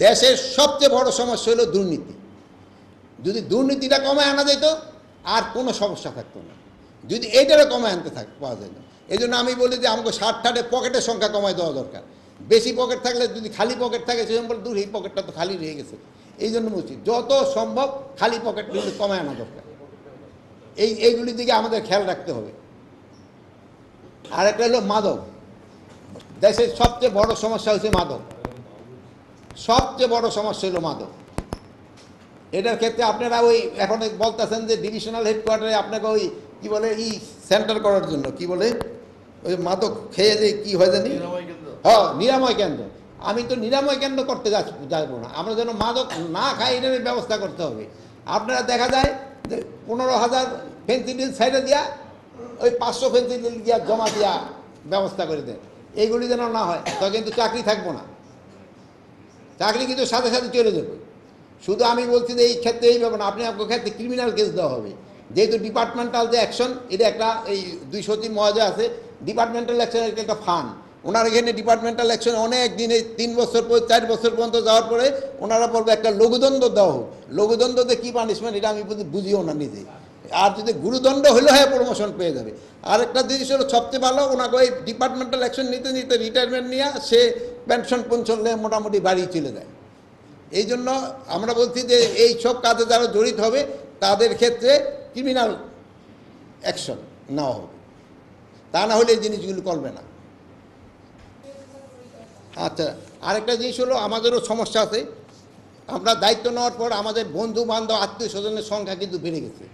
দেশের সবচেয়ে বড় সমস্যা হলো দুর্নীতি। যদি দুর্নীতিটা কমায় আনা যেত আর কোনো সমস্যা থাকতো না, যদি এইটারও কমায় আনতে পাওয়া যেত। এই জন্য আমি বলি যে আমাকে 60 পকেটের সংখ্যা কমায় দেওয়া দরকার। বেশি পকেট থাকলে, যদি খালি পকেট থাকে সেরকম বলে দূর, এই পকেটটা তো খালি রয়ে গেছে। এই জন্য বলছি যত সম্ভব খালি পকেটগুলি কমায় আনা দরকার। এইগুলির দিকে আমাদের খেয়াল রাখতে হবে। আর একটা হলো মাদক। দেশের সবচেয়ে বড় সমস্যা হচ্ছে মাদক, সবচেয়ে বড় সমস্যা হলো মাদক। এটার ক্ষেত্রে আপনারা ওই এখন বলতেছেন যে ডিভিশনাল হেডকোয়ার্টারে আপনাকে ওই কী বলে সেন্টার করার জন্য, কি বলে ওই মাদক খেয়ে যে কী হয় জানি, হ্যাঁ নিরাময় কেন্দ্র। আমি তো নিরাময় কেন্দ্র করতে যাবো না, আমরা যেন মাদক না খাই এটার ব্যবস্থা করতে হবে। আপনারা দেখা যায় যে 15,000 ফেন্সিডিল সাইডে দিয়া ওই 500 ফেন্সিডিল দিয়া জমা দিয়া ব্যবস্থা করে দেন। এইগুলি যেন না হয়, তো কিন্তু চাকরি থাকবো না, চাকরি কিন্তু সাথে সাথে চলে যাবে। শুধু আমি বলছি যে এই ক্ষেত্রে এই ব্যাপার না, আপনি আপনার ক্ষেত্রে ক্রিমিনাল কেস দেওয়া হবে। যেহেতু ডিপার্টমেন্টাল যে অ্যাকশন, এটা একটা এই 203 মহাজা আছে, ডিপার্টমেন্টাল অ্যাকশন একটা ফান্ড। ওনার এখানে ডিপার্টমেন্টাল অ্যাকশন অনেক দিনে 3 বছর পর 4 বছর পর্যন্ত যাওয়ার পরে ওনারা বলবে একটা লঘুদণ্ড দেওয়া হোক। লঘুদণ্ডতে কী পানিশমেন্ট এটা আমি বুঝিও না নিজে। আর যদি গুরুদণ্ড হলে হয় প্রমোশন পেয়ে যাবে। আরেকটা জিনিস হলো সবচেয়ে ভালো, ওনাকে ওই ডিপার্টমেন্টাল অ্যাকশন নিতে নিতে রিটায়ারমেন্ট নিয়ে সে পেনশন নিয়ে মোটামুটি বাড়ি চলে যায়। এই জন্য আমরা বলছি যে এই সব কাজে যারা জড়িত হবে তাদের ক্ষেত্রে ক্রিমিনাল অ্যাকশন নেওয়া হবে, তা না হলে এই জিনিসগুলো করবে না। আচ্ছা, আরেকটা জিনিস হলো আমাদেরও সমস্যা আছে। আমরা দায়িত্ব নেওয়ার পর আমাদের বন্ধু বান্ধব আত্মীয় স্বজনের সংখ্যা কিন্তু বেড়ে গেছে।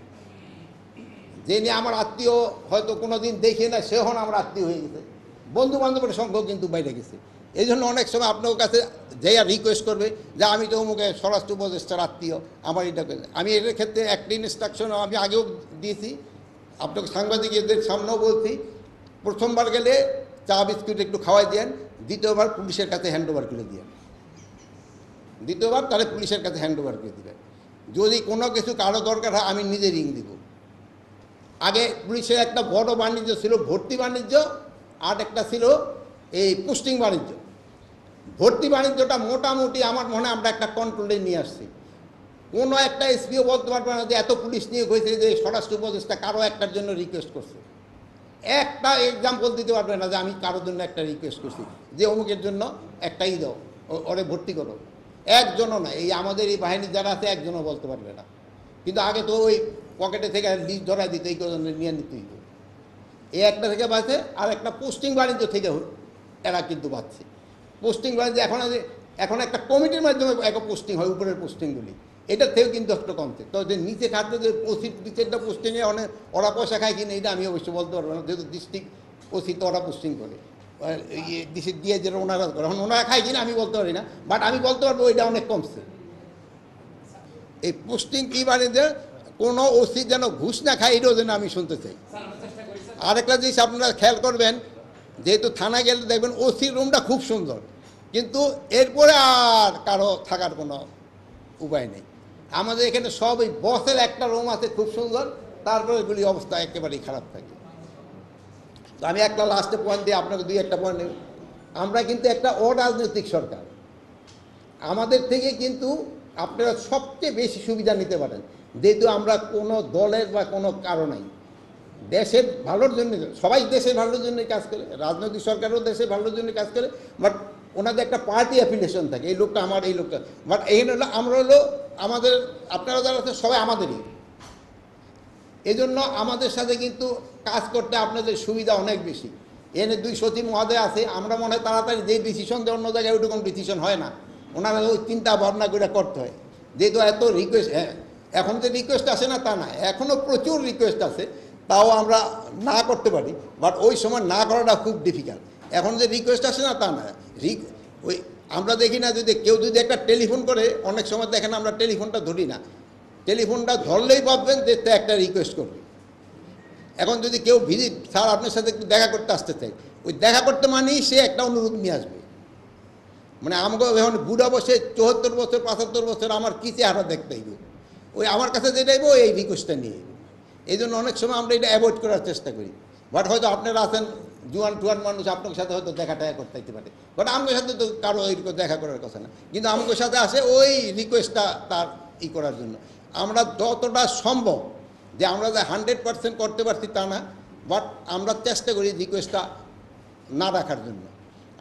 যে নিয়ে আমার আত্মীয় হয়তো কোনো দিন দেখে না, সে হন আমার আত্মীয় হয়ে গেছে। বন্ধু বান্ধবের সংখ্যাও কিন্তু বেড়ে গেছে। এই জন্য অনেক সময় আপনার কাছে যে আর রিকোয়েস্ট করবে যে আমি তো অমুকে স্বরাষ্ট্র উপদেষ্টার আত্মীয়, আমার এটা। আমি এটার ক্ষেত্রে একটা ইনস্ট্রাকশন আমি আগেও দিয়েছি, আপনাকে সাংবাদিকদের সামনেও বলছি। প্রথমবার গেলে চা বিস্কুট একটু খাওয়াই দেন, দ্বিতীয়বার পুলিশের কাছে হ্যান্ড ওভার করে দেন, দ্বিতীয়বার তাহলে পুলিশের কাছে হ্যান্ড ওভার করে দেবেন। যদি কোনো কিছু কারো দরকার হয় আমি নিজে রিং দিব। আগে পুলিশের একটা বড় বাণিজ্য ছিল ভর্তি বাণিজ্য, আর একটা ছিল এই পোস্টিং বাণিজ্য। ভর্তি বাণিজ্যটা মোটামুটি আমার মনে হয় আমরা একটা কন্ট্রোলে নিয়ে আসছি। কোনো একটা এসপিও বলতে পারবে না যে এত পুলিশ নিয়োগ হয়েছে যে স্বরাষ্ট্র উপদেষ্টা কারো একটার জন্য রিকোয়েস্ট করছে। একটা এক্সাম্পল দিতে পারবে না যে আমি কারোর জন্য একটা রিকোয়েস্ট করছি যে অমুকের জন্য একটাই দাও, ওরে ভর্তি করো। একজনও না, এই আমাদের এই বাহিনীর যারা আছে একজনও বলতে পারবে না। কিন্তু আগে তো ওই পকেটে থেকে লিস্ট ধরাই দিত, এই কজন নিয়ে নিতেই। এই একটা থেকে বাঁচে, আর একটা পোস্টিং বাণিজ্য থেকে এরা কিন্তু বাঁচছে। পোস্টিং বাণিজ্য এখন একটা কমিটির মাধ্যমে একটা পোস্টিং হয়, উপরের পোস্টিংগুলি, এটার থেকেও কিন্তু একটা কমছে। তো যে নিচে খাদ্য যে ওসি 2-4টা পোস্টিংয়ে অনেক ওরা পয়সা খায় কিনা এটা আমি অবশ্যই বলতে পারবো না, যেহেতু ডিস্ট্রিক্ট ওসি তো ওরা পোস্টিং করে ডিস্ট্রিক্ট দিয়ে যেটা ওনারা করে, এখন ওনারা খায় কিনা আমি বলতে পারি না, বাট আমি বলতে পারবো এটা অনেক কমছে। এই পোস্টিং কী বাণিজ্য, কোনো ওসি যেন ঘুষ না খায় এটাও যেন আমি শুনতে চাই। আরেকটা জিনিস আপনারা খেয়াল করবেন, যেহেতু থানায় গেলে দেখবেন ওসির রুমটা খুব সুন্দর, কিন্তু এরপরে আর কারো থাকার কোনো উপায় নেই। আমাদের এখানে সব ওই বসের একটা রুম আছে খুব সুন্দর, তারপরে এগুলি অবস্থা একেবারেই খারাপ থাকে। তো আমি একটা লাস্টে পয়েন্ট দিয়ে আপনাকে 2-1টা পয়েন্ট নেব। আমরা কিন্তু একটা অরাজনৈতিক সরকার, আমাদের থেকে কিন্তু আপনারা সবচেয়ে বেশি সুবিধা নিতে পারেন, যেহেতু আমরা কোনো দলের বা কোনো কারো নাই। দেশের ভালোর জন্য, সবাই দেশের ভালোর জন্যই কাজ করে, রাজনৈতিক সরকারও দেশের ভালোর জন্য কাজ করে, বাট ওনাদের একটা পার্টি অ্যাফিলিয়েশন থাকে, এই লোকটা আমার, এই লোকটা। বাট এইখানে হলো আমরা হলো আমাদের, আপনারা যারা আছে সবাই আমাদেরই। এই জন্য আমাদের সাথে কিন্তু কাজ করতে আপনাদের সুবিধা অনেক বেশি। এনে 2 সচিব মহোদয় আছে, আমরা মনে হয় তাড়াতাড়ি যে ডিসিশন দেয় অন্য জায়গায় ওইরকম ডিসিশন হয় না, ওনারা ওই চিন্তা ভাবনা করে করতে হয়। যেহেতু এত রিকোয়েস্ট, হ্যাঁ এখন যে রিকোয়েস্ট আসে না তা না, এখনও প্রচুর রিকোয়েস্ট আছে, তাও আমরা না করতে পারি, বাট ওই সময় না করাটা খুব ডিফিকাল্ট। এখন যে রিকোয়েস্ট আসে না তা না, ওই আমরা দেখি না যদি কেউ যদি একটা টেলিফোন করে, অনেক সময় দেখেন আমরা টেলিফোনটা ধরি না, টেলিফোনটা ধরলেই ভাববেন যে একটা রিকোয়েস্ট করবে। এখন যদি কেউ ভিজিট, স্যার আপনার সাথে একটু দেখা করতে আসতে চাই, ওই দেখা করতে মানেই সে একটা অনুরোধ নিয়ে আসবে। মানে আমাকে এখন বুড়া বসে 74 বছর 75 বছর আমার কী চেহারা দেখতে হইব, ওই আমার কাছে যেটাইব এই রিকোয়েস্টটা নিয়ে। এই জন্য অনেক সময় আমরা এটা অ্যাভয়েড করার চেষ্টা করি। বাট হয়তো আপনারা আছেন জুয়ান টুয়ান মানুষ আপনার সাথে হয়তো দেখা টাকা করতে পারে, বাট আমার সাথে তো কারো এরকম দেখা করার কথা না, কিন্তু আমার সাথে আসে ওই রিকোয়েস্টটা তার করার জন্য। আমরা যতটা সম্ভব, যে আমরা যে 100% করতে পারছি তা না, বাট আমরা চেষ্টা করি রিকোয়েস্টটা না রাখার জন্য।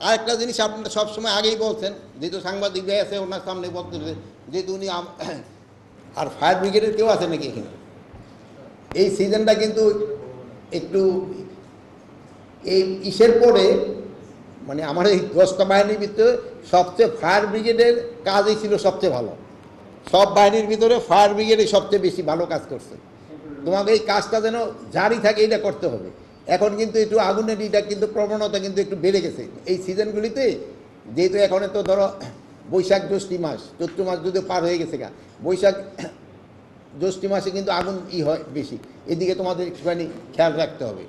আরেকটা জিনিস আপনারা সবসময় আগেই বলছেন, যেহেতু সাংবাদিক ভাই আছে ওনার সামনে বলতেছে, যেহেতু উনি আর ফায়ার ব্রিগেডের কেউ আছে নাকি এখানে? এই সিজনটা কিন্তু একটু এই ইসের পরে, মানে আমার এই গস্ত বাহিনীর ভিতরে সবচেয়ে ফায়ার ব্রিগেডের কাজই ছিল সবচেয়ে ভালো। সব বাহিনীর ভিতরে ফায়ার ব্রিগেডে সবচেয়ে বেশি ভালো কাজ করছে। তোমাকে এই কাজটা যেন জারি থাকে, এটা করতে হবে। এখন কিন্তু একটু আগুনের এটা কিন্তু প্রবণতা কিন্তু একটু বেড়ে গেছে এই সিজনগুলিতে, যেহেতু এখন তো ধরো বৈশাখ জ্যৈষ্ঠী মাস, চৈত্র মাস যদি পার হয়ে গেছে গা, বৈশাখ জ্যৈষ্ঠী মাসে কিন্তু আগুন হয় বেশি, এদিকে তোমাদের একটুখানি খেয়াল রাখতে হবে।